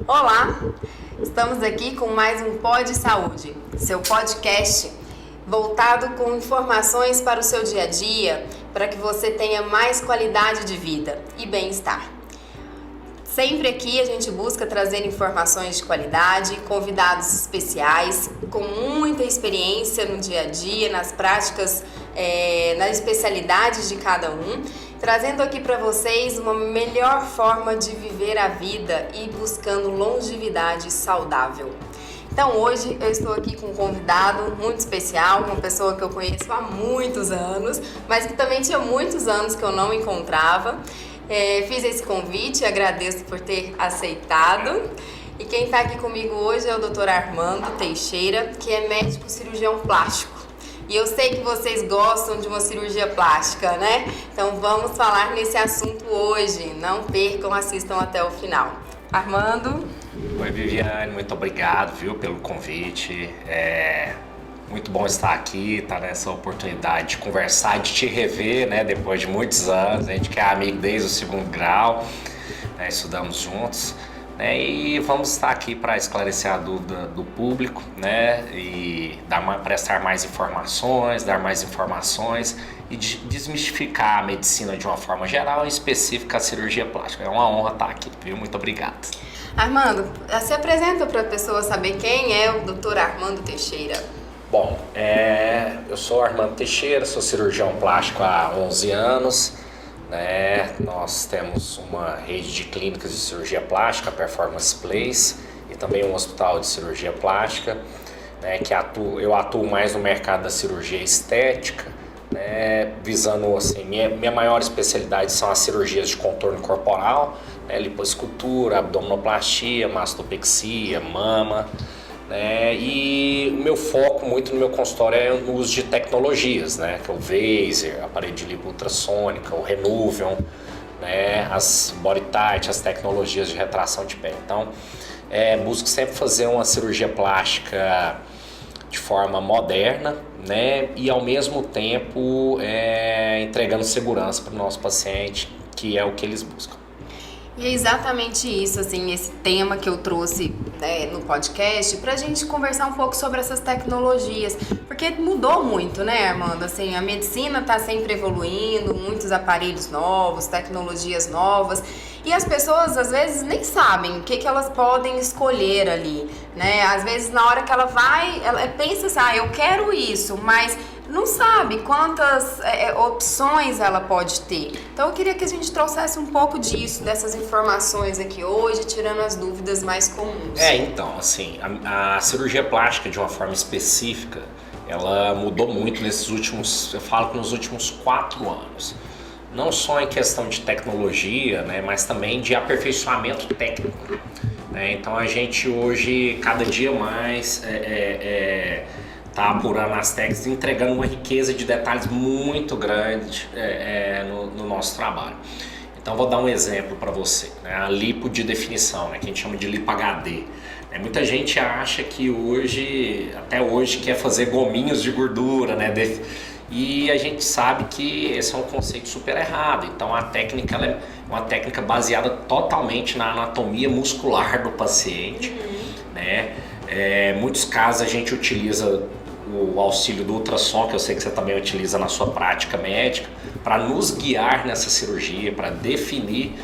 Olá, estamos aqui com mais um Pod Saúde, seu podcast voltado com informações para o seu dia a dia, para que você tenha mais qualidade de vida e bem-estar. Sempre aqui a gente busca trazer informações de qualidade, convidados especiais, com muita experiência no dia a dia, nas práticas, nas especialidades de cada um, trazendo aqui para vocês uma melhor forma de viver a vida e buscando longevidade saudável. Então hoje eu estou aqui com um convidado muito especial, uma pessoa que eu conheço há muitos anos, mas que também tinha muitos anos que eu não encontrava. Fiz esse convite, agradeço por ter aceitado. E quem está aqui comigo hoje é o Dr. Armando Teixeira, que é médico cirurgião plástico. E eu sei que vocês gostam de uma cirurgia plástica, né? Então vamos falar nesse assunto hoje. Não percam, assistam até o final. Armando? Oi, Viviane, muito obrigado, viu, pelo convite. Muito bom estar aqui, estar nessa oportunidade de conversar, de te rever, né, depois de muitos anos. A gente que é amigo desde o segundo grau, né, estudamos juntos, né, e vamos estar aqui para esclarecer a dúvida do público, né, e prestar mais informações, dar mais informações e desmistificar a medicina de uma forma geral, em específica a cirurgia plástica. É uma honra estar aqui, viu? Muito obrigado. Armando, se apresenta para a pessoa saber quem é o Dr. Armando Teixeira. Bom, eu sou Armando Teixeira, sou cirurgião plástico há 11 anos, né? Nós temos uma rede de clínicas de cirurgia plástica, Performance Place, e também um hospital de cirurgia plástica, né? Eu atuo mais no mercado da cirurgia estética, né? Visando, assim, minha maior especialidade são as cirurgias de contorno corporal, né? Lipoescultura, abdominoplastia, mastopexia, mama, né? E o meu foco muito no meu consultório é no uso de tecnologias, né? Que é o Vaser, aparelho de lipo ultrassônica, o Renuvion, né? As Body Tight, as tecnologias de retração de pele. Então, busco sempre fazer uma cirurgia plástica de forma moderna, né? E ao mesmo tempo entregando segurança para o nosso paciente, que é o que eles buscam. E é exatamente isso, assim, esse tema que eu trouxe no podcast, pra gente conversar um pouco sobre essas tecnologias, porque mudou muito, né, Armando? Assim, a medicina tá sempre evoluindo, muitos aparelhos novos, tecnologias novas, e as pessoas às vezes nem sabem o que elas podem escolher ali, né? Às vezes na hora que ela vai, ela pensa assim, eu quero isso, mas não sabe quantas opções ela pode ter. Então eu queria que a gente trouxesse um pouco disso, dessas informações aqui hoje, tirando as dúvidas mais comuns. Então, assim, a cirurgia plástica de uma forma específica, ela mudou muito nesses últimos, eu falo que nos últimos 4 anos. Não só em questão de tecnologia, né, mas também de aperfeiçoamento técnico, né? Então a gente hoje, cada dia mais, tá apurando as técnicas, entregando uma riqueza de detalhes muito grande no nosso trabalho. Então vou dar um exemplo para você, né? A lipo de definição, né? Que a gente chama de lipo HD. Muita gente acha que até hoje, quer fazer gominhos de gordura, né? E a gente sabe que esse é um conceito super errado. Então a técnica ela é uma técnica baseada totalmente na anatomia muscular do paciente, né? Em muitos casos a gente utiliza o auxílio do ultrassom, que eu sei que você também utiliza na sua prática médica, para nos guiar nessa cirurgia, para definir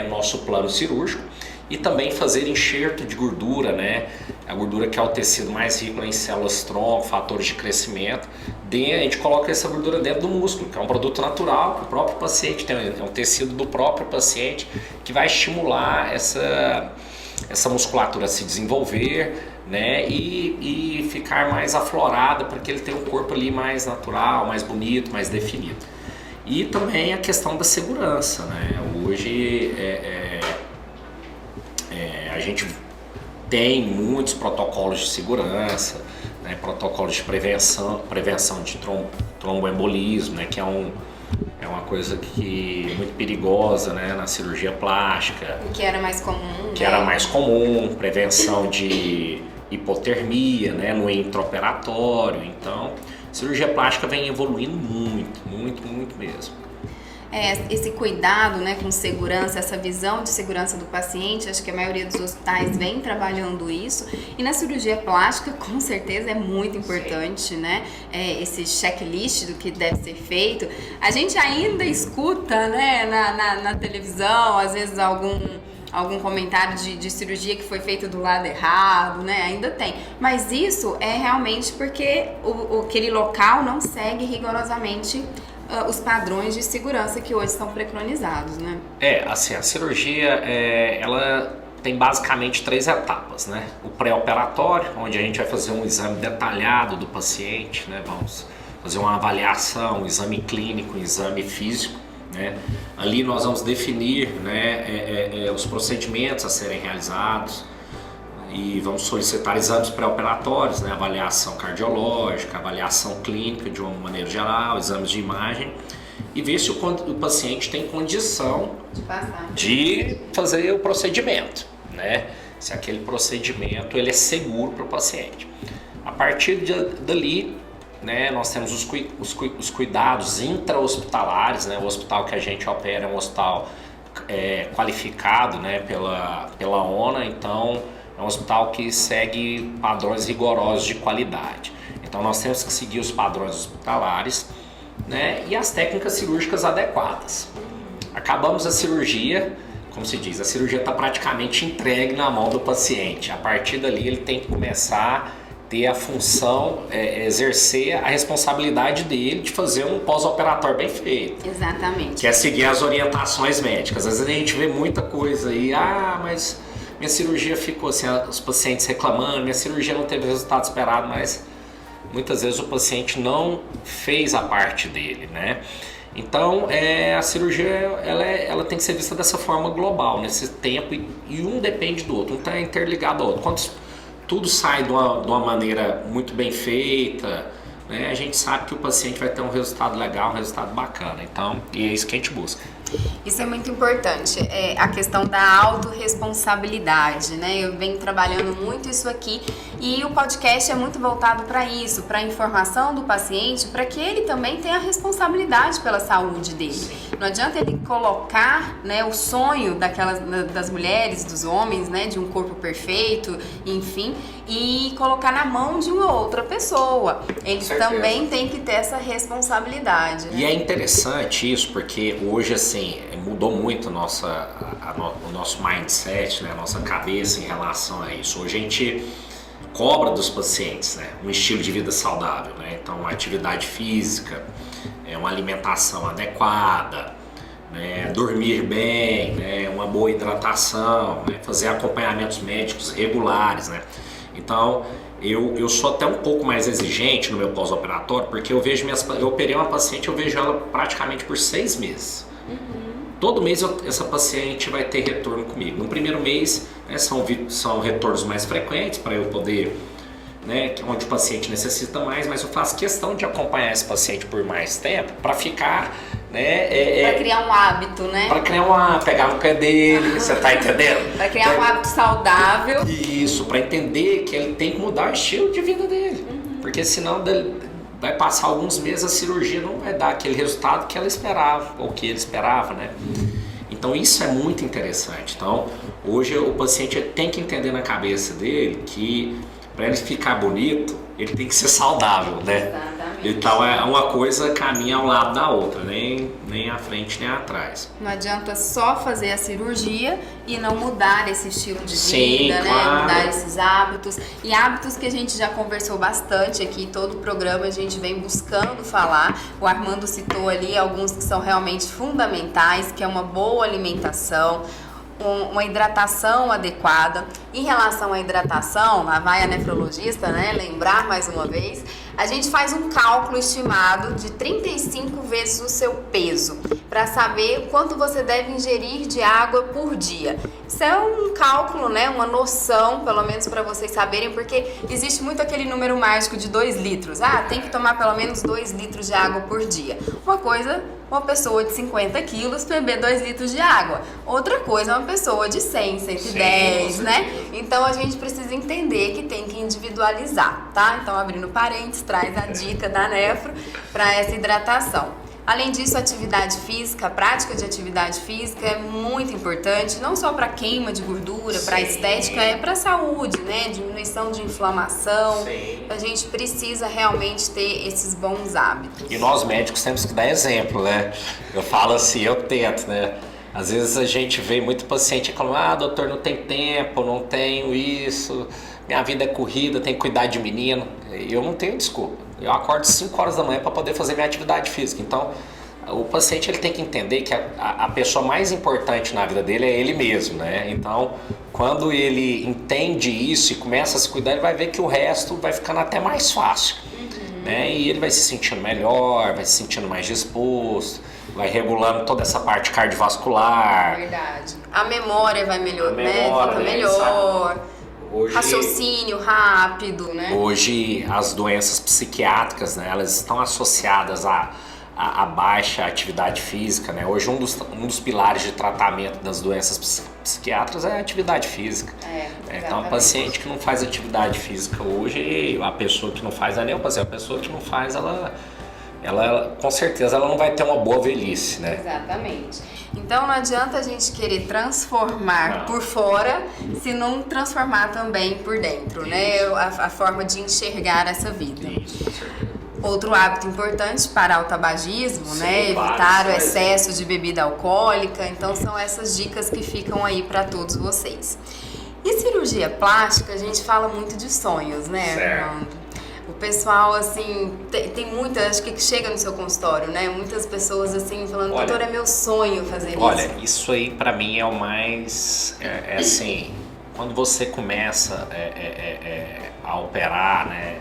nosso plano cirúrgico e também fazer enxerto de gordura, né? A gordura que é o tecido mais rico em células tronco, fatores de crescimento. A gente coloca essa gordura dentro do músculo, que é um produto natural que o próprio paciente tem, é um tecido do próprio paciente que vai estimular essa musculatura a se desenvolver, né, e ficar mais aflorada, porque ele tem um corpo ali mais natural, mais bonito, mais definido. E também a questão da segurança, né? Hoje a gente tem muitos protocolos de segurança, né, protocolos de prevenção de tromboembolismo, né, que é uma coisa que muito perigosa, né, na cirurgia plástica. Que era mais comum. Que era mais comum, prevenção de hipotermia, né, no intraoperatório. Então, A cirurgia plástica vem evoluindo muito mesmo. Esse cuidado, né, com segurança, essa visão de segurança do paciente, acho que a maioria dos hospitais vem trabalhando isso, e na cirurgia plástica com certeza é muito importante, né, esse checklist do que deve ser feito. A gente ainda escuta, né, na televisão, às vezes algum comentário de cirurgia que foi feito do lado errado, né? Ainda tem. Mas isso é realmente porque aquele local não segue rigorosamente os padrões de segurança que hoje são preconizados, né? Assim, a cirurgia, ela tem basicamente 3 etapas, né? O pré-operatório, onde a gente vai fazer um exame detalhado do paciente, né? Vamos fazer uma avaliação, um exame clínico, um exame físico, né? Ali nós vamos definir, né, os procedimentos a serem realizados e vamos solicitar exames pré-operatórios, né, avaliação cardiológica, avaliação clínica de uma maneira geral, exames de imagem e ver se o paciente tem condição de fazer o procedimento, né? Se aquele procedimento ele é seguro para o paciente. A partir dali, né, nós temos os cuidados intra-hospitalares, né? O hospital que a gente opera é um hospital qualificado, né, pela ONA, então é um hospital que segue padrões rigorosos de qualidade. Então nós temos que seguir os padrões hospitalares, né, e as técnicas cirúrgicas adequadas. Acabamos a cirurgia, como se diz, a cirurgia está praticamente entregue na mão do paciente. A partir dali ele tem que começar a ter a função, exercer a responsabilidade dele de fazer um pós-operatório bem feito. Exatamente. Que é seguir as orientações médicas. Às vezes a gente vê muita coisa aí, mas minha cirurgia ficou assim, os pacientes reclamando, minha cirurgia não teve o resultado esperado, mas muitas vezes o paciente não fez a parte dele, né? Então, a cirurgia ela tem que ser vista dessa forma global, nesse tempo, e um depende do outro, um está interligado ao outro. Quando tudo sai de uma maneira muito bem feita, né, a gente sabe que o paciente vai ter um resultado legal, um resultado bacana. Então, e é isso que a gente busca. Isso é muito importante, a questão da autorresponsabilidade, né? Eu venho trabalhando muito isso aqui e o podcast é muito voltado para isso, para a informação do paciente, para que ele também tenha a responsabilidade pela saúde dele. Não adianta ele colocar, né, o sonho das mulheres, dos homens, né, de um corpo perfeito, enfim, e colocar na mão de uma outra pessoa. Eles também têm que ter essa responsabilidade, né? E é interessante isso, porque hoje, assim, mudou muito o nosso mindset, né, a nossa cabeça em relação a isso. Hoje a gente cobra dos pacientes, né, um estilo de vida saudável, né? Então, uma atividade física, uma alimentação adequada, né, dormir bem, né, uma boa hidratação, né, fazer acompanhamentos médicos regulares, né? Então, eu sou até um pouco mais exigente no meu pós-operatório, porque eu operei uma paciente, eu vejo ela praticamente por 6 meses. Todo mês essa paciente vai ter retorno comigo. No primeiro mês, né, são retornos mais frequentes para eu poder, né, onde o paciente necessita mais, mas eu faço questão de acompanhar esse paciente por mais tempo para ficar, né, para criar um hábito, né? Para pegar no pé dele, você tá entendendo? Para criar um hábito saudável. Isso, para entender que ele tem que mudar o estilo de vida dele, porque senão vai passar alguns meses, a cirurgia não vai dar aquele resultado que ela esperava, ou que ele esperava, né? Então isso é muito interessante. Então hoje o paciente tem que entender na cabeça dele que para ele ficar bonito, ele tem que ser saudável, né? Exatamente. Então uma coisa caminha ao lado da outra, nem à frente nem atrás. Não adianta só fazer a cirurgia e não mudar esse estilo de Sim, vida, claro, né? Mudar esses hábitos. E hábitos que a gente já conversou bastante aqui, todo o programa a gente vem buscando falar. O Armando citou ali alguns que são realmente fundamentais, que é uma boa alimentação, uma hidratação adequada. Em relação à hidratação, lá vai a nefrologista, né, lembrar mais uma vez, a gente faz um cálculo estimado de 35 vezes o seu peso, para saber quanto você deve ingerir de água por dia. Isso é um cálculo, né, uma noção, pelo menos para vocês saberem, porque existe muito aquele número mágico de 2 litros. Tem que tomar pelo menos 2 litros de água por dia. Uma coisa, uma pessoa de 50 quilos beber 2 litros de água. Outra coisa, uma pessoa de 100, 110, né? Então a gente precisa entender que tem que individualizar, tá? Então, abrindo parênteses, traz a dica da Nefro para essa hidratação. Além disso, a atividade física, a prática de atividade física é muito importante, não só para queima de gordura, para estética, é para saúde, né? Diminuição de inflamação. Sim. A gente precisa realmente ter esses bons hábitos. E nós médicos temos que dar exemplo, né? Eu falo assim, eu tento, né? Às vezes a gente vê muito paciente falando, doutor, não tem tempo, não tenho isso, minha vida é corrida, tenho que cuidar de menino. Eu não tenho desculpa. Eu acordo 5 horas da manhã para poder fazer minha atividade física. Então, o paciente ele tem que entender que a pessoa mais importante na vida dele é ele mesmo, né? Então, quando ele entende isso e começa a se cuidar, ele vai ver que o resto vai ficando até mais fácil. Né? E ele vai se sentindo melhor, vai se sentindo mais disposto, vai regulando toda essa parte cardiovascular. Verdade. A memória vai melhor, né? Fica né? melhor. Hoje, raciocínio rápido, né? Hoje as doenças psiquiátricas, né, elas estão associadas à baixa atividade física, né? Hoje um dos pilares de tratamento das doenças psiquiátricas é a atividade física. Então, o paciente que não faz atividade física hoje, a pessoa que não faz, não é nem o paciente, a pessoa que não faz, ela com certeza ela não vai ter uma boa velhice, né? Exatamente. Então não adianta a gente querer transformar por fora se não transformar também por dentro, né? A forma de enxergar essa vida. Isso, com certeza. Outro hábito importante para o tabagismo, Sim, né? Evitar o vários. excesso de bebida alcoólica. Então são essas dicas que ficam aí para todos vocês. E cirurgia plástica, a gente fala muito de sonhos, né, Armando? O pessoal, assim, tem muita, acho que chega no seu consultório, né? Muitas pessoas, assim, falando, doutor, é meu sonho fazer isso. Olha, isso aí pra mim é o mais, assim, quando você começa a operar, né?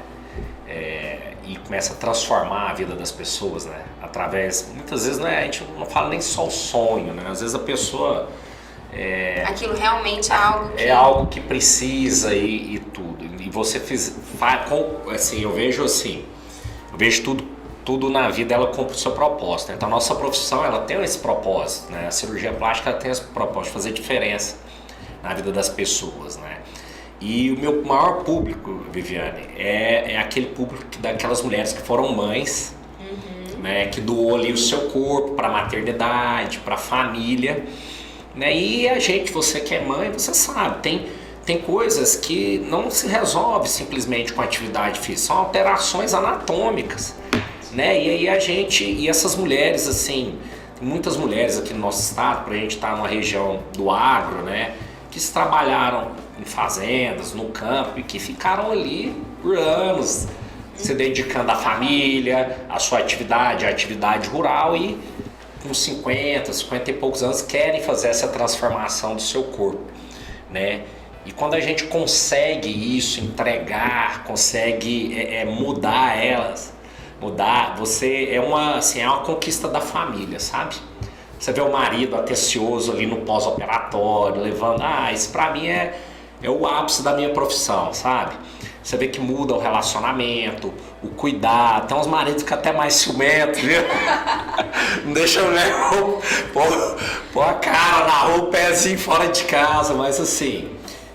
E começa a transformar a vida das pessoas, né? Através, muitas vezes, né, a gente não fala nem só o sonho, né? Às vezes a pessoa... Aquilo realmente é algo que... É algo que precisa e tudo. E você assim, eu vejo tudo na vida ela cumpre o seu propósito. Então a nossa profissão ela tem esse propósito, né? A cirurgia plástica tem esse propósito de fazer diferença na vida das pessoas, né? E o meu maior público, Viviane, é aquele público daquelas mulheres que foram mães, né? Que doou ali o seu corpo para a maternidade, para a família. Né? E a gente, você que é mãe, você sabe, tem coisas que não se resolve simplesmente com atividade física, são alterações anatômicas, né? E aí e essas mulheres, assim, tem muitas mulheres aqui no nosso estado, pra gente estar numa região do agro, né? Que se trabalharam em fazendas, no campo e que ficaram ali por anos, se dedicando à família, à sua atividade, à atividade rural e com 50 e poucos anos querem fazer essa transformação do seu corpo, né? E quando a gente consegue isso, entregar, consegue mudar elas, você é uma conquista da família, sabe? Você vê o marido atencioso ali no pós-operatório, levando, isso pra mim é o ápice da minha profissão, sabe? Você vê que muda o relacionamento, o cuidado, tem uns maridos que até mais ciumentos, viu? Não deixa pôr a cara na rua, o pezinho fora de casa, mas assim,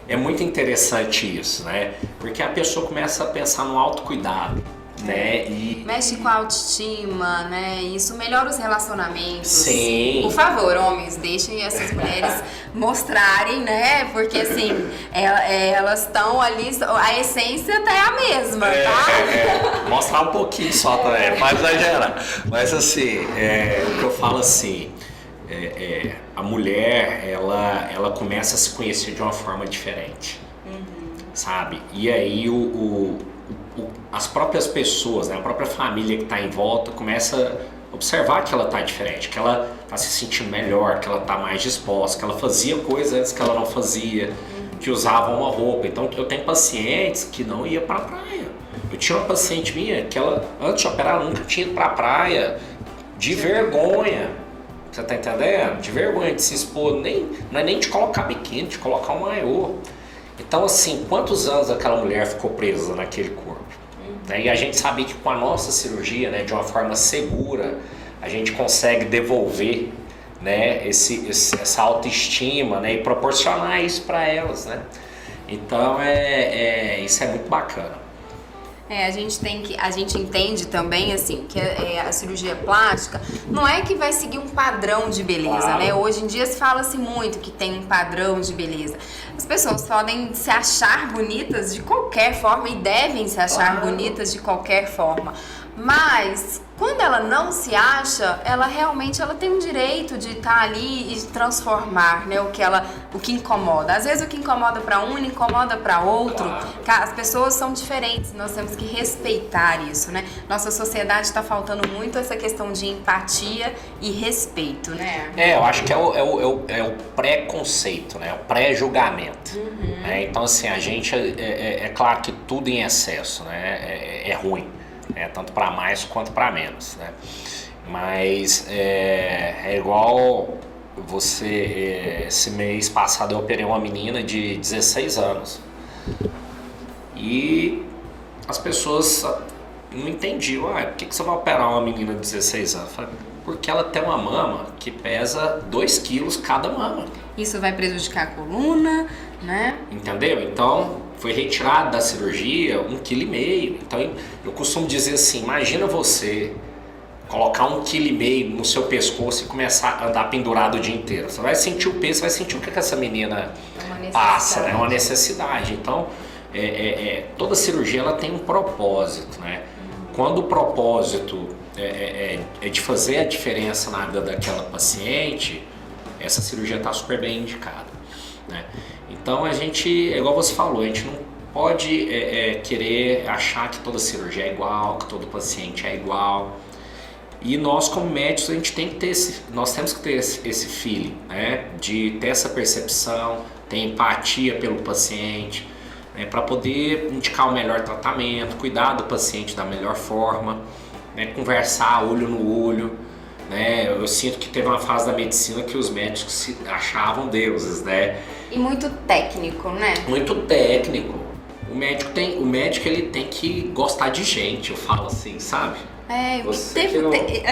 é muito interessante isso, né? Porque a pessoa começa a pensar no autocuidado, né? E mexe com a autoestima, né? Isso melhora os relacionamentos. Sim. Por favor, homens, deixem essas mulheres mostrarem, né? Porque assim, elas estão ali, a essência até é a mesma, tá? Mostrar um pouquinho só também, mas exagerar. Mas assim, o que eu falo assim, a mulher, ela começa a se conhecer de uma forma diferente, sabe? E aí as próprias pessoas, né, a própria família que está em volta começa a observar que ela está diferente, que ela está se sentindo melhor, que ela está mais disposta, que ela fazia coisas antes que ela não fazia, que usava uma roupa. Então eu tenho pacientes que não iam para a praia. Eu tinha uma paciente minha que ela, antes de operar, nunca tinha ido para a praia, de vergonha. Você tá entendendo? De vergonha de se expor, não é nem de colocar biquíni, de colocar um maiô. Então assim, quantos anos aquela mulher ficou presa naquele corpo? E a gente sabe que com a nossa cirurgia, né, de uma forma segura, a gente consegue devolver, né, essa autoestima, né, e proporcionar isso para elas, né? Então isso é muito bacana. A gente entende também, assim, que a cirurgia plástica não é que vai seguir um padrão de beleza, Claro. né? Hoje em dia se fala-se muito que tem um padrão de beleza. As pessoas podem se achar bonitas de qualquer forma e devem se achar bonitas de qualquer forma. Mas quando ela não se acha, ela realmente tem um direito de estar ali e transformar, né, o que incomoda. Às vezes o que incomoda para um não incomoda para outro. Claro. As pessoas são diferentes, nós temos que respeitar isso, né? Nossa sociedade está faltando muito essa questão de empatia e respeito, né? Eu acho que é o preconceito, né? O pré-julgamento. Né? Então, assim, a gente, é claro que tudo em excesso, né? É ruim. Tanto para mais quanto para menos, né? Mas é igual esse mês passado eu operei uma menina de 16 anos e as pessoas não entendiam, por que você vai operar uma menina de 16 anos? Eu falei, porque ela tem uma mama que pesa 2 quilos cada mama. Isso vai prejudicar a coluna, né? Entendeu? Então foi retirado da cirurgia 1,5 kg. Então eu costumo dizer assim, imagina você colocar 1,5 kg no seu pescoço e começar a andar pendurado o dia inteiro. Você vai sentir o peso, você vai sentir o que essa menina passa, né? É uma necessidade. Então toda cirurgia ela tem um propósito, né? Quando o propósito é de fazer a diferença na vida daquela paciente, essa cirurgia está super bem indicada, né? Então a gente, igual você falou, a gente não pode querer achar que toda cirurgia é igual, que todo paciente é igual. E nós como médicos nós temos que ter esse feeling, né? De ter essa percepção, ter empatia pelo paciente, né? Para poder indicar o melhor tratamento, cuidar do paciente da melhor forma, né? Conversar olho no olho. Né? Eu sinto que teve uma fase da medicina que os médicos se achavam deuses, né? E muito técnico, né? Muito técnico. O médico ele tem que gostar de gente, eu falo assim, sabe?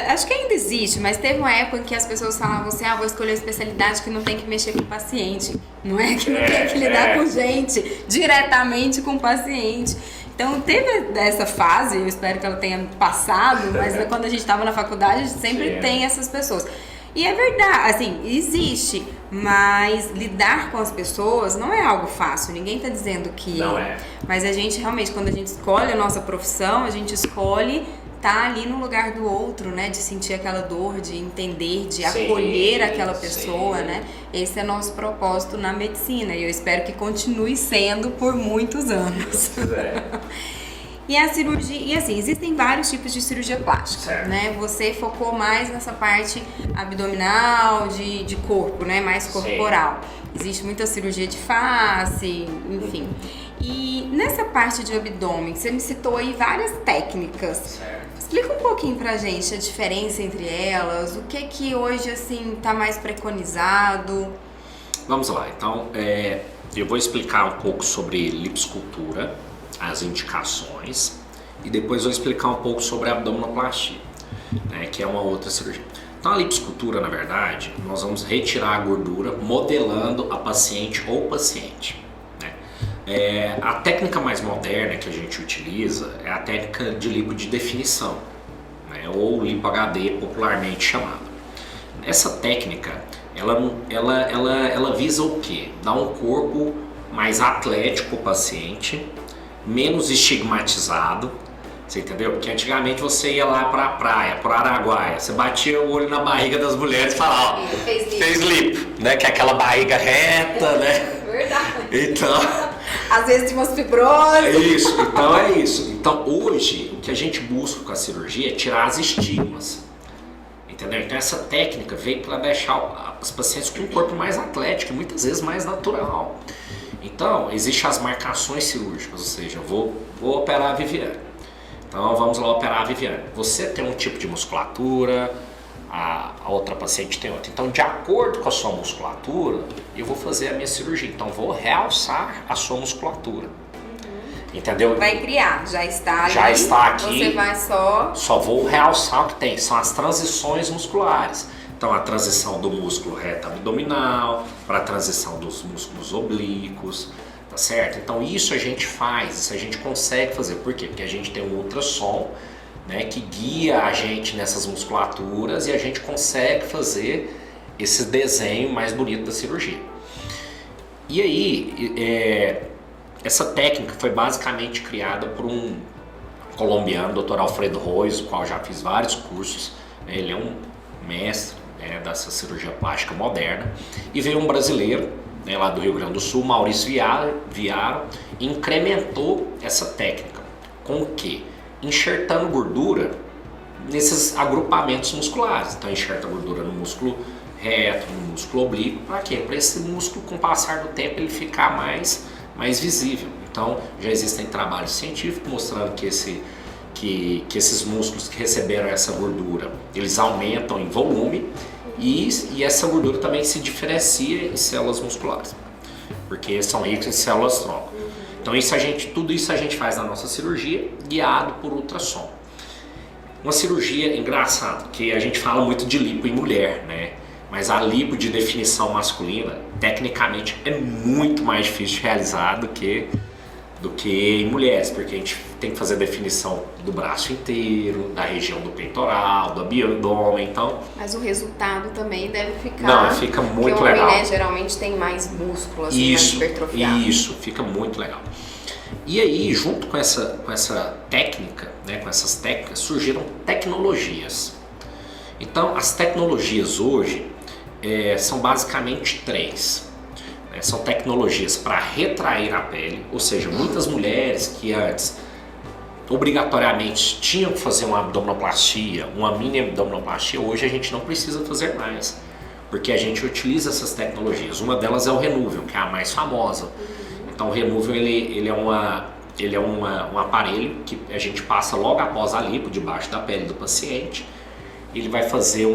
Acho que ainda existe, mas teve uma época em que as pessoas falavam assim, vou escolher uma especialidade que não tem que mexer com o paciente, não é? Que não tem que lidar com gente, diretamente com o paciente. Então teve essa fase, eu espero que ela tenha passado, mas quando a gente estava na faculdade, a gente sempre tem essas pessoas. E é verdade, assim, existe, mas lidar com as pessoas não é algo fácil, ninguém está dizendo que não é. Mas a gente realmente, quando a gente escolhe a nossa profissão, a gente escolhe estar ali no lugar do outro, né? De sentir aquela dor, de entender, de acolher aquela pessoa, né? Esse é nosso propósito na medicina e eu espero que continue sendo por muitos anos. E a cirurgia, e assim, existem vários tipos de cirurgia plástica, né? Você focou mais nessa parte abdominal, de corpo, né? Mais corporal. Existe muita cirurgia de face, enfim. E nessa parte de abdômen, você me citou aí várias técnicas. Explica um pouquinho pra gente a diferença entre elas, o que hoje, assim, tá mais preconizado. Vamos lá, então, eu vou explicar um pouco sobre liposcultura, as indicações, e depois vou explicar um pouco sobre a abdominoplastia, né, que é uma outra cirurgia. Então a liposcultura, na verdade, nós vamos retirar a gordura modelando a paciente ou paciente. Né? A técnica mais moderna que a gente utiliza é a técnica de lipo de definição, né, ou lipo HD popularmente chamada. Essa técnica, ela visa o quê? Dar um corpo mais atlético ao paciente, menos estigmatizado, você entendeu? Porque antigamente você ia lá pra praia, pro Araguaia, você batia o olho na barriga das mulheres e falava, fez lipo, né? Que é aquela barriga reta, né? Verdade. Então... Às vezes tem umas fibroses. Isso, então é isso. Então hoje, o que a gente busca com a cirurgia é tirar as estigmas, entendeu? Então essa técnica veio para deixar os pacientes com um corpo mais atlético, muitas vezes mais natural. Então, existem as marcações cirúrgicas, ou seja, eu vou operar a Viviane. Então, vamos lá operar a Viviane. Você tem um tipo de musculatura, a outra paciente tem outra. Então, de acordo com a sua musculatura, eu vou fazer a minha cirurgia. Então, vou realçar a sua musculatura. Entendeu? Vai criar, já está ali. Já está aqui. Você vai Só vou realçar o que tem. São as transições musculares. Então, a transição do músculo reto abdominal para a transição dos músculos oblíquos, tá certo? Então isso a gente faz, isso a gente consegue fazer. Por quê? Porque a gente tem um ultrassom, né, que guia a gente nessas musculaturas e a gente consegue fazer esse desenho mais bonito da cirurgia. E aí, essa técnica foi basicamente criada por um colombiano, Dr. Alfredo Ruiz, o qual já fiz vários cursos, né, ele é um mestre, né, dessa cirurgia plástica moderna, e veio um brasileiro, né, lá do Rio Grande do Sul, Maurício Viaro, e incrementou essa técnica. Com o quê? Enxertando gordura nesses agrupamentos musculares. Então enxerta gordura no músculo reto, no músculo oblíquo, para quê? Para esse músculo, com o passar do tempo, ele ficar mais visível. Então já existem trabalhos científicos mostrando que esses músculos que receberam essa gordura, eles aumentam em volume e essa gordura também se diferencia em células musculares, porque são ricas em células tronco. Então tudo isso a gente faz na nossa cirurgia, guiado por ultrassom. Uma cirurgia, engraçado, que a gente fala muito de lipo em mulher, né? Mas a lipo de definição masculina, tecnicamente, é muito mais difícil de realizar do que em mulheres, porque a gente tem que fazer definição do braço inteiro, da região do peitoral, do abdômen, então... Mas o resultado também deve ficar... Não, fica muito legal. Porque o homem, né, geralmente tem mais músculo, assim, mais hipertrofiado. Isso, fica muito legal. E aí, junto com essa técnica, né, com essas técnicas, surgiram tecnologias. Então, as tecnologias hoje são basicamente 3. São tecnologias para retrair a pele, ou seja, muitas mulheres que antes obrigatoriamente tinham que fazer uma abdominoplastia, uma mini abdominoplastia, hoje a gente não precisa fazer mais, porque a gente utiliza essas tecnologias. Uma delas é o Renuvium, que é a mais famosa. Então o Renuvium ele é um aparelho que a gente passa logo após a lipo, debaixo da pele do paciente. Ele vai fazer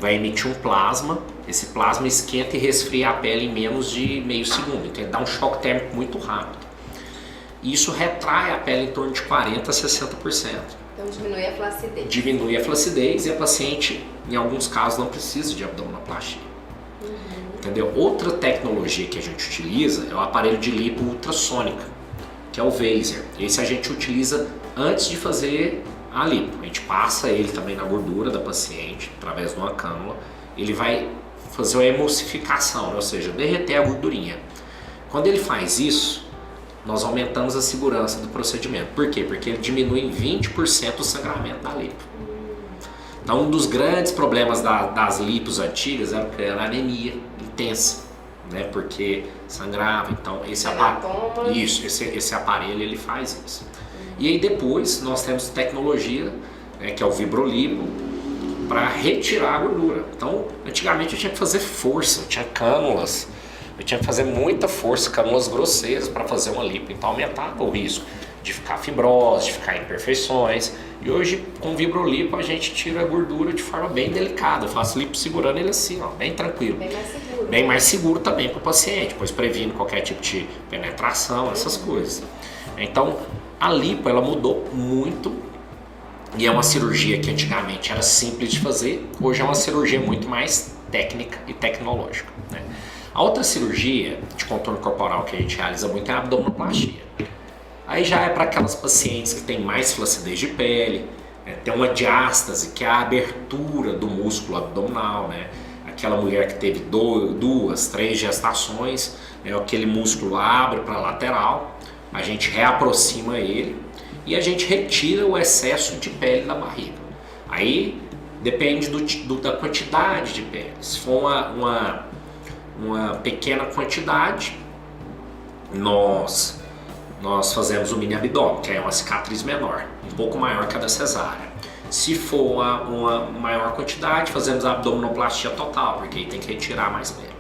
vai emitir um plasma. Esse plasma esquenta e resfria a pele em menos de meio segundo. Então ele dá um choque térmico muito rápido. E isso retrai a pele em torno de 40% a 60%. Então diminui a flacidez. Diminui a flacidez e a paciente, em alguns casos, não precisa de abdominoplastia. Entendeu? Outra tecnologia que a gente utiliza é o aparelho de lipo ultrassônica, que é o Vaser. Esse a gente utiliza antes de fazer a lipo. A gente passa ele também na gordura da paciente, através de uma cânula. Ele vai fazer uma emulsificação, ou seja, derreter a gordurinha. Quando ele faz isso, nós aumentamos a segurança do procedimento. Por quê? Porque ele diminui em 20% o sangramento da lipo. Então, um dos grandes problemas das lipos antigas era a anemia intensa, né? Porque sangrava. Então, esse aparelho ele faz isso. E aí depois nós temos tecnologia, né, que é o Vibrolipo, para retirar a gordura. Então, antigamente eu tinha que fazer força, eu tinha cânulas, eu tinha que fazer muita força, cânulas grosseiras para fazer uma lipo. Então aumentava o risco de ficar fibrose, de ficar imperfeições. E hoje com o Vibrolipo a gente tira a gordura de forma bem delicada. Eu faço lipo segurando ele assim, ó, bem tranquilo. Bem mais seguro. Bem mais seguro também para o paciente, pois previne qualquer tipo de penetração, essas coisas. Então a lipo ela mudou muito. E é uma cirurgia que antigamente era simples de fazer, hoje é uma cirurgia muito mais técnica e tecnológica, né? A outra cirurgia de contorno corporal que a gente realiza muito é a abdominoplastia. Aí já é para aquelas pacientes que têm mais flacidez de pele, né? Tem uma diástase, que é a abertura do músculo abdominal, né? Aquela mulher que teve 2, 3 gestações, né? Aquele músculo abre para a lateral, a gente reaproxima ele e a gente retira o excesso de pele da barriga. Aí depende da quantidade de pele. Se for uma pequena quantidade, nós fazemos o mini abdômen, que é uma cicatriz menor, um pouco maior que a da cesárea. Se for uma maior quantidade, fazemos a abdominoplastia total, porque aí tem que retirar mais pele.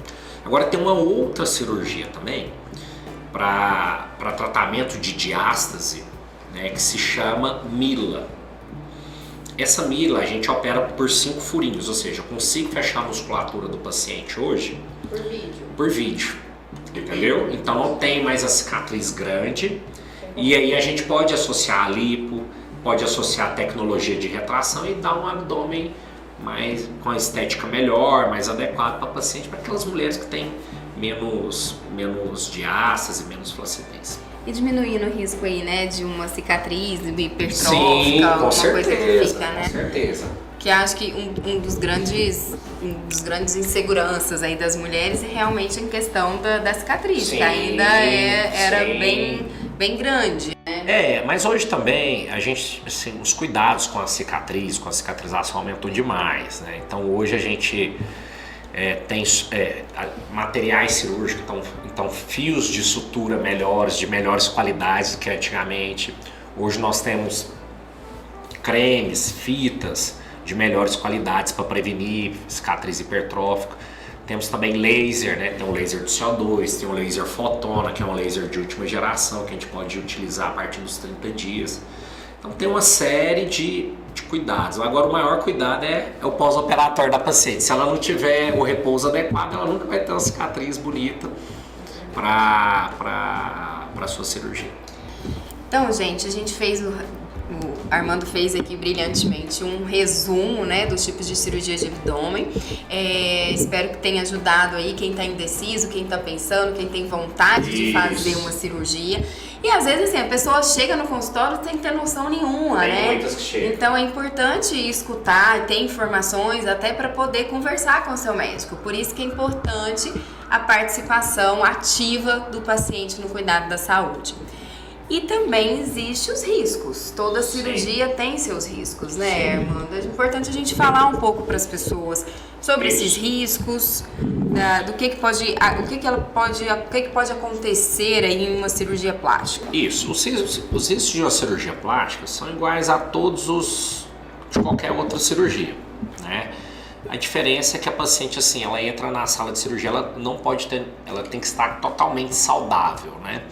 Agora tem uma outra cirurgia também, para tratamento de diástase, né, que se chama Mila. Essa Mila a gente opera por 5 furinhos, ou seja, eu consigo fechar a musculatura do paciente hoje por vídeo, entendeu? Então não tem mais a cicatriz grande e aí a gente pode associar a lipo, pode associar a tecnologia de retração e dar um abdômen com a estética melhor, mais adequado para paciente, para aquelas mulheres que têm menos diástase, menos flacidez. E diminuindo o risco aí, né, de uma cicatriz hipertrófica, Sim, alguma coisa que fica, né? Com certeza. Que acho que um dos grandes inseguranças aí das mulheres é realmente em questão da cicatriz, Sim, que ainda era sim. bem grande, né? Mas hoje também a gente, assim, os cuidados com a cicatriz, com a cicatrização aumentou demais, né? Então hoje a gente tem materiais cirúrgicos, então fios de sutura melhores, de melhores qualidades do que antigamente. Hoje nós temos cremes, fitas de melhores qualidades para prevenir cicatriz hipertrófica. Temos também laser, né? Tem um laser de CO2, tem um laser fotona, que é um laser de última geração, que a gente pode utilizar a partir dos 30 dias. Então tem uma série de cuidados. Agora o maior cuidado é o pós-operatório da paciente. Se ela não tiver o repouso adequado, ela nunca vai ter uma cicatriz bonita para a sua cirurgia. Então, gente, a gente fez o Armando fez aqui brilhantemente um resumo, né, dos tipos de cirurgia de abdômen. Espero que tenha ajudado aí quem está indeciso, quem está pensando, quem tem vontade de fazer uma cirurgia. E às vezes assim, a pessoa chega no consultório sem ter noção nenhuma, Tem né? muitas que chegam. Então é importante escutar, ter informações até para poder conversar com o seu médico. Por isso que é importante a participação ativa do paciente no cuidado da saúde. E também existem os riscos. Toda cirurgia tem seus riscos, né, Armando? É importante a gente falar um pouco para as pessoas sobre esses riscos, do que pode acontecer aí em uma cirurgia plástica. Isso. Os riscos de uma cirurgia plástica são iguais a todos de qualquer outra cirurgia, né? A diferença é que a paciente, assim, ela entra na sala de cirurgia, ela tem que estar totalmente saudável, né?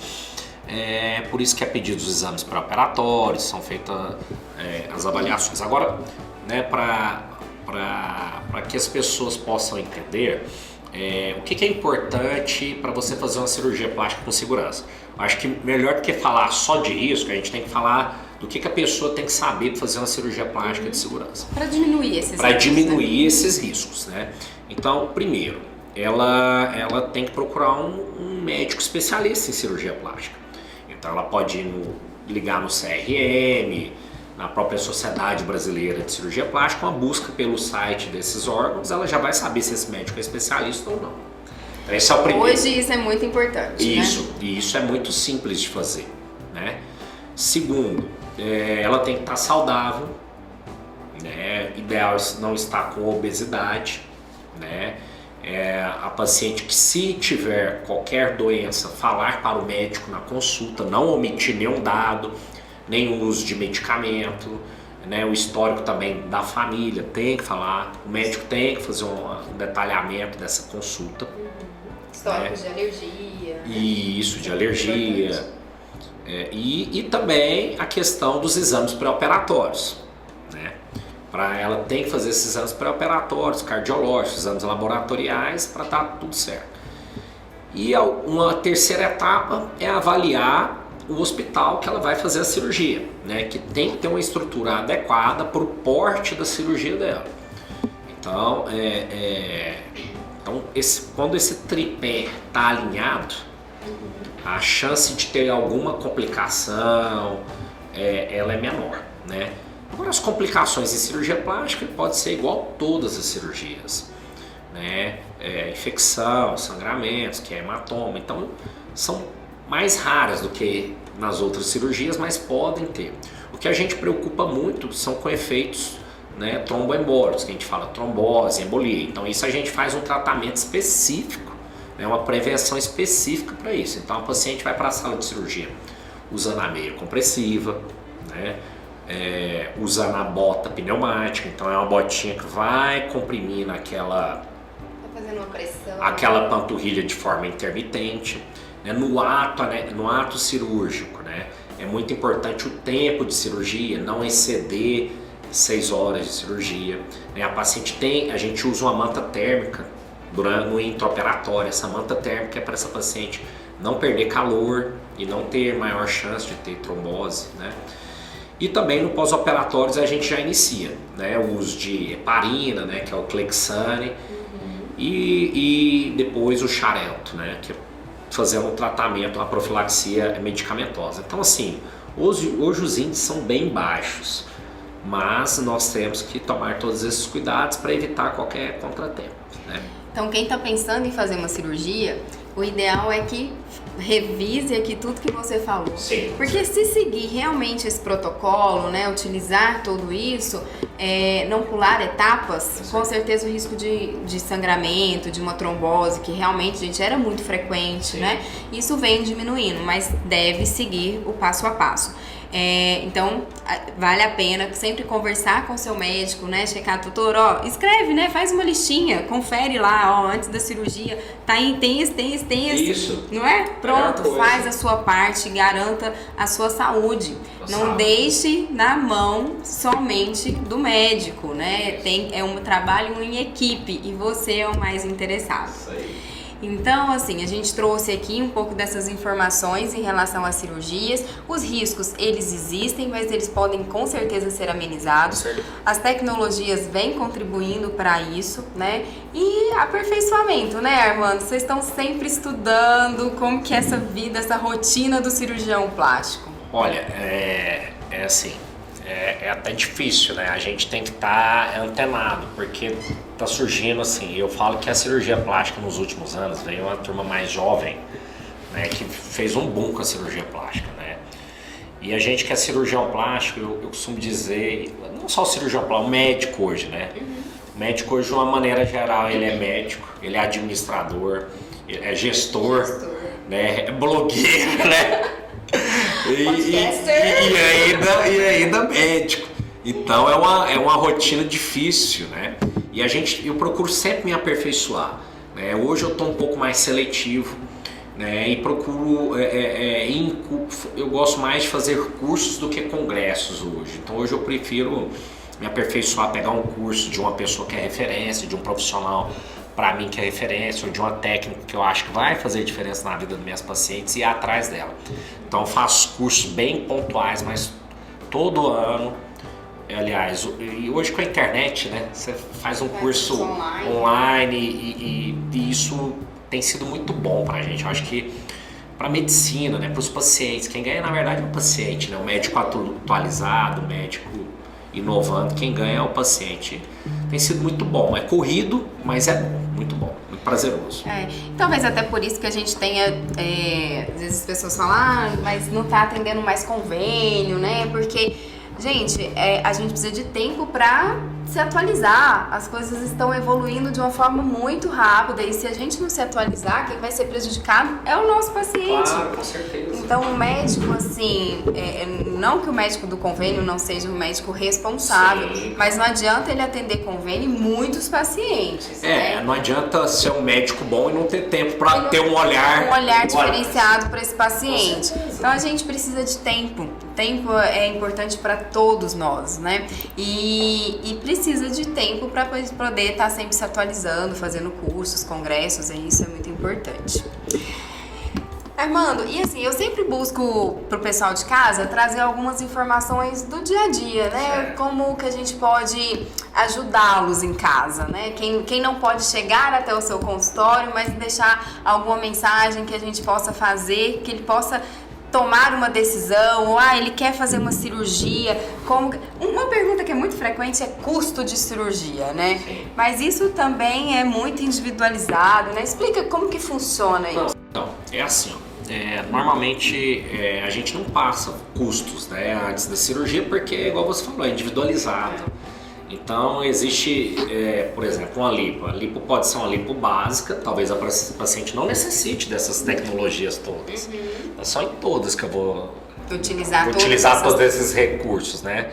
Por isso que é pedido os exames pré-operatórios, são feitas as avaliações. Agora, né, para que as pessoas possam entender o que é importante para você fazer uma cirurgia plástica com segurança. Eu acho que melhor do que falar só de risco, a gente tem que falar do que a pessoa tem que saber para fazer uma cirurgia plástica de segurança. Para diminuir esses riscos. Para diminuir esses riscos, né? Então, primeiro, ela tem que procurar um médico especialista em cirurgia plástica. Então ela pode ligar no CRM, na própria Sociedade Brasileira de Cirurgia Plástica, uma busca pelo site desses órgãos, ela já vai saber se esse médico é especialista ou não. Então, esse é o primeiro. Hoje isso é muito importante, e isso é muito simples de fazer, né? Segundo, ela tem que estar saudável, né? Ideal não estar com obesidade, né? A paciente que, se tiver qualquer doença, falar para o médico na consulta, não omitir nenhum dado, nenhum uso de medicamento, né? O histórico também da família tem que falar, o médico tem que fazer um detalhamento dessa consulta. Histórico de alergia. Isso, de alergia. E também a questão dos exames pré-operatórios, né? Ela tem que fazer esses exames pré-operatórios, cardiológicos, exames laboratoriais, para estar tudo certo. E uma terceira etapa é avaliar o hospital que ela vai fazer a cirurgia, né? Que tem que ter uma estrutura adequada para o porte da cirurgia dela. Então, quando esse tripé está alinhado, a chance de ter alguma complicação ela é menor, né? Agora, as complicações em cirurgia plástica pode ser igual a todas as cirurgias, né? Infecção, sangramentos, que é hematoma, então são mais raras do que nas outras cirurgias, mas podem ter. O que a gente preocupa muito são com efeitos, né, tromboembólicos, que a gente fala trombose, embolia. Então isso a gente faz um tratamento específico, né, uma prevenção específica para isso. Então a paciente vai para a sala de cirurgia usando a meia compressiva, né? Usando a bota pneumática, então é uma botinha que vai comprimir naquela, fazendo uma pressão, aquela panturrilha de forma intermitente, né? No ato cirúrgico, né? É muito importante o tempo de cirurgia, não exceder 6 horas de cirurgia, né? A gente usa uma manta térmica no intraoperatório. Essa manta térmica é para essa paciente não perder calor e não ter maior chance de ter trombose, né? E também no pós-operatórios a gente já inicia, né, o uso de heparina, né, que é o Clexane, e depois o xarelto, né, que é fazendo um tratamento, uma profilaxia medicamentosa. Então assim, hoje os índices são bem baixos, mas nós temos que tomar todos esses cuidados para evitar qualquer contratempo, né? Então quem está pensando em fazer uma cirurgia, o ideal é que revise aqui tudo que você falou. Sim. Porque se seguir realmente esse protocolo, né, utilizar tudo isso, não pular etapas, Sim. com certeza o risco de sangramento, de uma trombose, que realmente, gente, era muito frequente, Sim. né? Isso vem diminuindo, mas deve seguir o passo a passo. Então, vale a pena sempre conversar com seu médico, né? Checar, doutor, ó, escreve, né? Faz uma listinha, confere lá, ó, antes da cirurgia, tem esse. Isso. Não é? Pronto, coisa. faz a sua parte, garanta a sua saúde. Não deixe na mão somente do médico, né? É um trabalho em equipe e você é o mais interessado. Isso aí. Então, assim, a gente trouxe aqui um pouco dessas informações em relação às cirurgias. Os riscos, eles existem, mas eles podem com certeza ser amenizados. As tecnologias vêm contribuindo para isso, né? E aperfeiçoamento, né, Armando? Vocês estão sempre estudando como que é essa vida, essa rotina do cirurgião plástico. Olha, é assim, é até difícil, né? A gente tem que estar antenado, porque tá surgindo assim, eu falo que a cirurgia plástica nos últimos anos veio uma turma mais jovem, né, que fez um boom com a cirurgia plástica, né? E a gente que é cirurgião plástico, eu costumo dizer, não só o cirurgião plástico, o médico hoje, né? O médico hoje, de uma maneira geral, ele é médico, ele é administrador, é gestor. Né? É blogueiro, né? E ainda médico. Então é uma rotina difícil, né? E eu procuro sempre me aperfeiçoar, né? Hoje eu estou um pouco mais seletivo, né? E procuro, eu gosto mais de fazer cursos do que congressos hoje. Então hoje eu prefiro me aperfeiçoar, pegar um curso de uma pessoa que é referência, de um profissional para mim que é referência, ou de uma técnica que eu acho que vai fazer diferença na vida das minhas pacientes e ir atrás dela. Então eu faço cursos bem pontuais, mas todo ano. Aliás, e hoje com a internet, né, você faz um curso online e isso tem sido muito bom pra gente. Eu acho que pra medicina, né, pros pacientes, quem ganha na verdade é o paciente, né, o médico atualizado, o médico inovando, quem ganha é o paciente. Tem sido muito bom, é corrido, mas é bom, muito bom, muito prazeroso. Talvez até por isso que a gente tenha, às vezes as pessoas falam, mas não tá atendendo mais convênio, né, porque... Gente, a gente precisa de tempo para se atualizar. As coisas estão evoluindo de uma forma muito rápida e se a gente não se atualizar, quem vai ser prejudicado é o nosso paciente. Claro, com certeza. Então o médico, assim, não que o médico do convênio não seja um médico responsável, Sim. Mas não adianta ele atender convênio e muitos pacientes. Né? Não adianta ser um médico bom e não ter tempo para ter um olhar diferenciado para esse paciente. Então a gente precisa de tempo. Tempo é importante para todos nós, né? E precisa de tempo para poder estar sempre se atualizando, fazendo cursos, congressos, e isso é muito importante. Armando, e assim, eu sempre busco pro pessoal de casa trazer algumas informações do dia a dia, né? Certo. Como que a gente pode ajudá-los em casa, né? Quem não pode chegar até o seu consultório, mas deixar alguma mensagem que a gente possa fazer, que ele possa tomar uma decisão, ou ele quer fazer uma cirurgia. Uma pergunta que é muito frequente é custo de cirurgia, né? Sim. Mas isso também é muito individualizado, né? Explica como que funciona isso. Então, é assim, normalmente a gente não passa custos, né, antes da cirurgia porque, igual você falou, é individualizado. Então existe, por exemplo, uma lipo. A lipo pode ser uma lipo básica, talvez a paciente não necessite dessas tecnologias todas. É só em todas que eu vou utilizar todos esses recursos, né?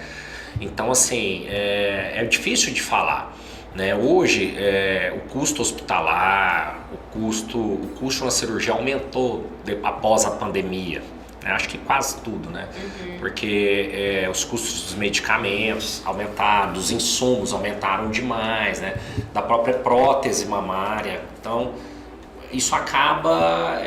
Então, assim, é difícil de falar. Né? Hoje, o custo hospitalar, o custo de uma cirurgia aumentou após a pandemia. Acho que quase tudo, né? Porque os custos dos medicamentos aumentaram, dos insumos aumentaram demais, né? Da própria prótese mamária. Então, isso acaba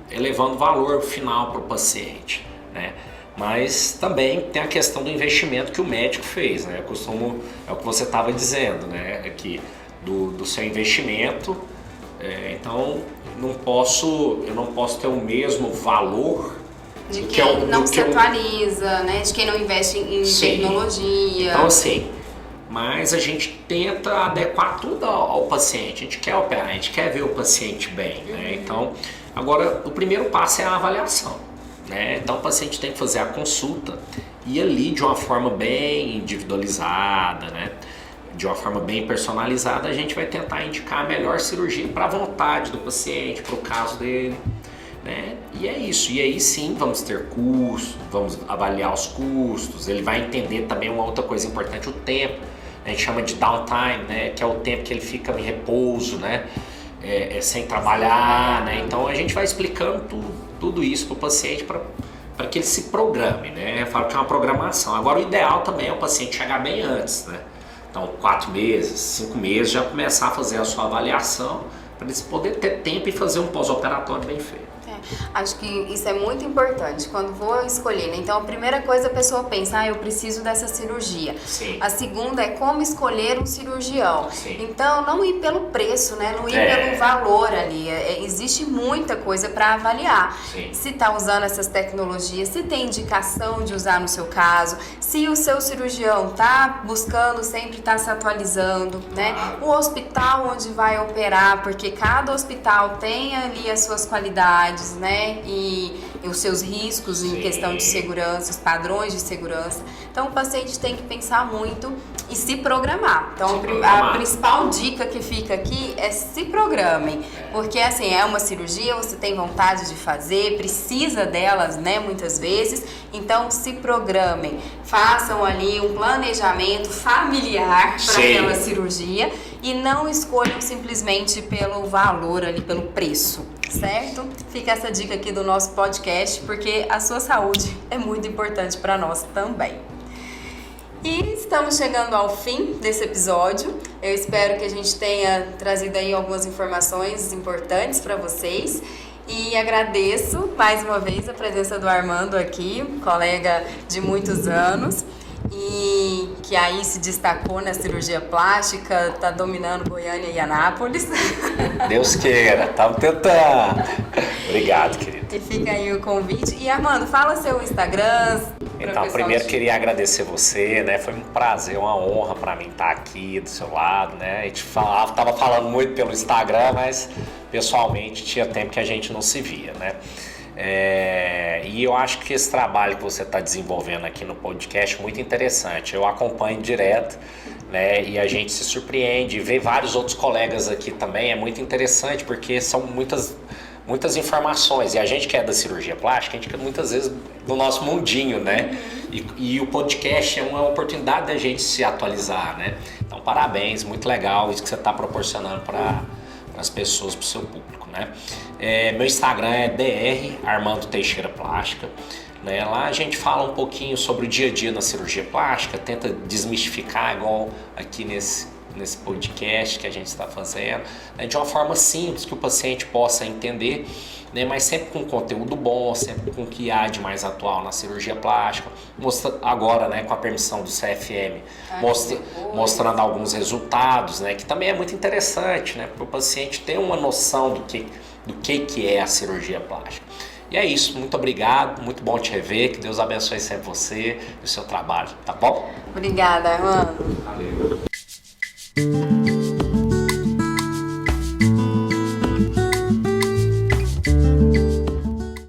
elevando o valor final para o paciente, né? Mas também tem a questão do investimento que o médico fez, né? É o que você estava dizendo, né? É que do seu investimento. Então eu não posso ter o mesmo valor de quem não se atualiza, né? De quem não investe em tecnologia. Então assim, mas a gente tenta adequar tudo ao paciente. A gente quer operar, a gente quer ver o paciente bem, né? Então, agora o primeiro passo é a avaliação, né? Então o paciente tem que fazer a consulta e ali de uma forma bem individualizada, né? De uma forma bem personalizada, a gente vai tentar indicar a melhor cirurgia para a vontade do paciente, para o caso dele, né? E é isso. E aí sim vamos ter custos, vamos avaliar os custos. Ele vai entender também uma outra coisa importante, o tempo. A gente chama de downtime, né? Que é o tempo que ele fica em repouso, né? Sem trabalhar, né? Então a gente vai explicando tudo isso para o paciente para que ele se programe, né? Eu falo que é uma programação. Agora o ideal também é o paciente chegar bem antes, né? Então 4 meses, 5 meses já começar a fazer a sua avaliação para eles poderem ter tempo e fazer um pós-operatório bem feito. Acho que isso é muito importante quando vou escolher, né? Então a primeira coisa a pessoa pensa, eu preciso dessa cirurgia. Sim. A segunda é como escolher um cirurgião. Sim. Então não ir pelo preço, né? Não ir pelo valor ali. Existe muita coisa para avaliar. Sim. Se está usando essas tecnologias, se tem indicação de usar no seu caso, se o seu cirurgião está buscando sempre estar se atualizando, né? O hospital onde vai operar, porque cada hospital tem ali as suas qualidades, né? E os seus riscos em questão de segurança, os padrões de segurança. Então o paciente tem que pensar muito e se programar. Então a principal dica que fica aqui é se programem, porque assim, é uma cirurgia, você tem vontade de fazer, precisa delas, né, muitas vezes. Então se programem, façam ali um planejamento familiar para aquela cirurgia e não escolham simplesmente pelo valor ali, pelo preço. Certo? Fica essa dica aqui do nosso podcast, porque a sua saúde é muito importante para nós também. E estamos chegando ao fim desse episódio. Eu espero que a gente tenha trazido aí algumas informações importantes para vocês. E agradeço mais uma vez a presença do Armando aqui, colega de muitos anos, e que aí se destacou na cirurgia plástica, está dominando Goiânia e Anápolis. Deus queira, estamos tentando. Obrigado, querido. E fica aí o convite. E Armando, fala seu Instagram. Então, primeiro queria agradecer você, né? Foi um prazer, uma honra para mim estar aqui do seu lado, né? A gente tava falando muito pelo Instagram, mas pessoalmente tinha tempo que a gente não se via, né? E eu acho que esse trabalho que você está desenvolvendo aqui no podcast é muito interessante. Eu acompanho direto, né? E a gente se surpreende, ver vários outros colegas aqui também é muito interessante, porque são muitas informações. E a gente que é da cirurgia plástica, a gente quer muitas vezes do nosso mundinho, né? E o podcast é uma oportunidade da gente se atualizar, né? Então, parabéns, muito legal isso que você está proporcionando para as pessoas, para o seu público, né? Meu Instagram é Dr. Armando Teixeira Plástica, né? Lá a gente fala um pouquinho sobre o dia a dia na cirurgia plástica, tenta desmistificar, igual aqui nesse podcast que a gente está fazendo, né? De uma forma simples, que o paciente possa entender, né? Mas sempre com conteúdo bom, sempre com o que há de mais atual na cirurgia plástica. Agora, né, com a permissão do CFM, mostrando alguns resultados, né, que também é muito interessante, né, para o paciente ter uma noção do que é a cirurgia plástica. E é isso, muito obrigado, muito bom te rever, que Deus abençoe sempre você e o seu trabalho, tá bom? Obrigada, Armando. Valeu.